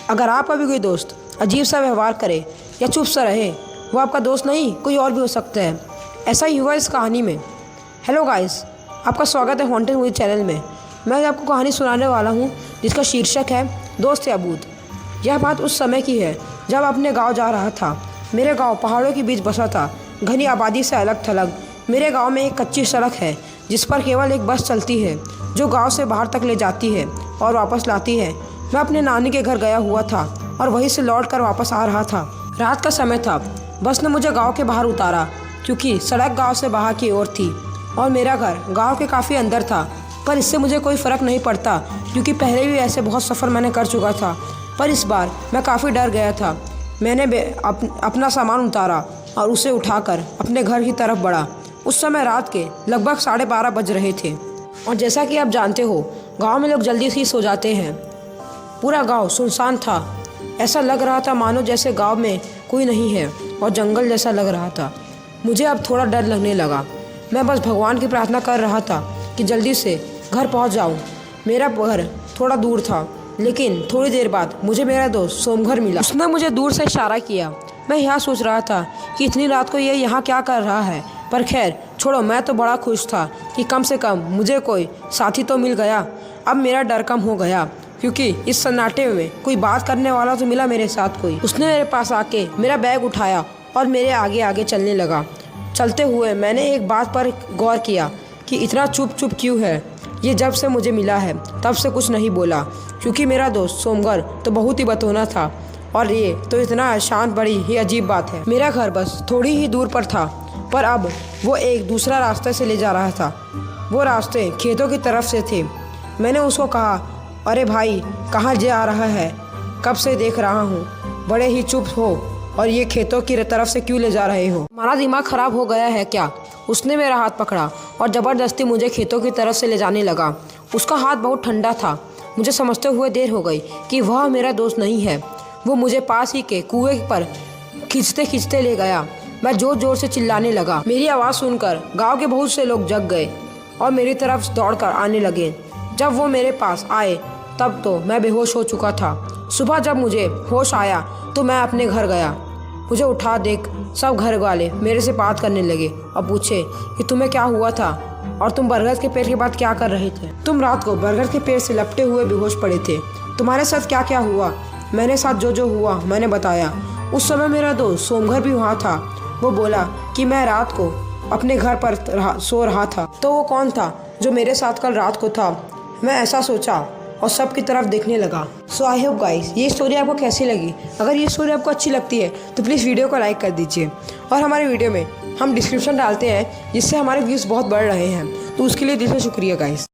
अगर आपका भी कोई दोस्त अजीब सा व्यवहार करे या चुप सा रहे, वो आपका दोस्त नहीं कोई और भी हो सकता है। ऐसा ही हुआ इस कहानी में। हेलो गाइस, आपका स्वागत है हॉन्टेड मूवी चैनल में। मैं आपको कहानी सुनाने वाला हूँ जिसका शीर्षक है दोस्त या भूत। यह बात उस समय की है जब अपने गांव जा रहा था। मेरे गांव पहाड़ों के बीच बसा था, घनी आबादी से अलग थलग। मेरे गांव में एक कच्ची सड़क है जिस पर केवल एक बस चलती है जो गांव से बाहर तक ले जाती है और वापस लाती है। मैं अपने नानी के घर गया हुआ था और वहीं से लौट कर वापस आ रहा था। रात का समय था। बस ने मुझे गांव के बाहर उतारा क्योंकि सड़क गांव से बाहर की ओर थी और मेरा घर गांव के काफ़ी अंदर था। पर इससे मुझे कोई फ़र्क नहीं पड़ता क्योंकि पहले भी ऐसे बहुत सफ़र मैंने कर चुका था। पर इस बार मैं काफ़ी डर गया था। मैंने अपना सामान उतारा और उसे उठाकर अपने घर की तरफ बढ़ा। उस समय रात के लगभग 12:30 बज रहे थे और जैसा कि आप जानते हो गांव में लोग जल्दी से ही सो जाते हैं। पूरा गांव सुनसान था। ऐसा लग रहा था मानो जैसे गांव में कोई नहीं है और जंगल जैसा लग रहा था। मुझे अब थोड़ा डर लगने लगा। मैं बस भगवान की प्रार्थना कर रहा था कि जल्दी से घर पहुंच जाऊं। मेरा घर थोड़ा दूर था, लेकिन थोड़ी देर बाद मुझे मेरा दोस्त सोमघर मिला। उसने मुझे दूर से इशारा किया। मैं यह सोच रहा था कि इतनी रात को ये यहाँ क्या कर रहा है, पर खैर छोड़ो। मैं तो बड़ा खुश था कि कम से कम मुझे कोई साथी तो मिल गया। अब मेरा डर कम हो गया क्योंकि इस सन्नाटे में कोई बात करने वाला तो मिला मेरे साथ कोई। उसने मेरे पास आके मेरा बैग उठाया और मेरे आगे आगे चलने लगा। चलते हुए मैंने एक बात पर गौर किया कि इतना चुप चुप क्यों है। ये जब से मुझे मिला है तब से कुछ नहीं बोला क्योंकि मेरा दोस्त सोमघर तो बहुत ही बतौना था और ये तो इतना शांत, बड़ी ही अजीब बात है। मेरा घर बस थोड़ी ही दूर पर था, पर अब वो एक दूसरा रास्ते से ले जा रहा था। वो रास्ते खेतों की तरफ से थे। मैंने उसको कहा, अरे भाई कहाँ जा रहा है? कब से देख रहा हूँ, बड़े ही चुप हो और ये खेतों की तरफ से क्यों ले जा रहे हो? हमारा दिमाग खराब हो गया है क्या? उसने मेरा हाथ पकड़ा और ज़बरदस्ती मुझे खेतों की तरफ से ले जाने लगा। उसका हाथ बहुत ठंडा था। मुझे समझते हुए देर हो गई कि वह मेरा दोस्त नहीं है। वो मुझे पास ही के कुएं पर खींचते खींचते ले गया। मैं जोर जोर से चिल्लाने लगा। मेरी आवाज़ सुनकर गांव के बहुत से लोग जग गए और मेरी तरफ दौड़कर आने लगे। जब वो मेरे पास आए तब तो मैं बेहोश हो चुका था। सुबह जब मुझे होश आया तो मैं अपने घर गया। मुझे उठा देख सब घर वाले मेरे से बात करने लगे और पूछे कि तुम्हें क्या हुआ था और तुम बरगद के पेड़ के बाद क्या कर रहे थे? तुम रात को बरगद के पेड़ से लपटे हुए बेहोश पड़े थे। तुम्हारे साथ क्या क्या हुआ? मैंने साथ जो हुआ मैंने बताया। उस समय मेरा दोस्त सोमघर भी वहाँ था। वो बोला कि मैं रात को अपने घर पर सो रहा था। तो वो कौन था जो मेरे साथ कल रात को था? मैं ऐसा सोचा और सब की तरफ देखने लगा। सो आई होप गाइस ये स्टोरी आपको कैसी लगी? अगर ये स्टोरी आपको अच्छी लगती है तो प्लीज़ वीडियो को लाइक कर दीजिए। और हमारे वीडियो में हम डिस्क्रिप्शन डालते हैं जिससे हमारे व्यूज़ बहुत बढ़ रहे हैं, तो उसके लिए दिल से शुक्रिया गाइस।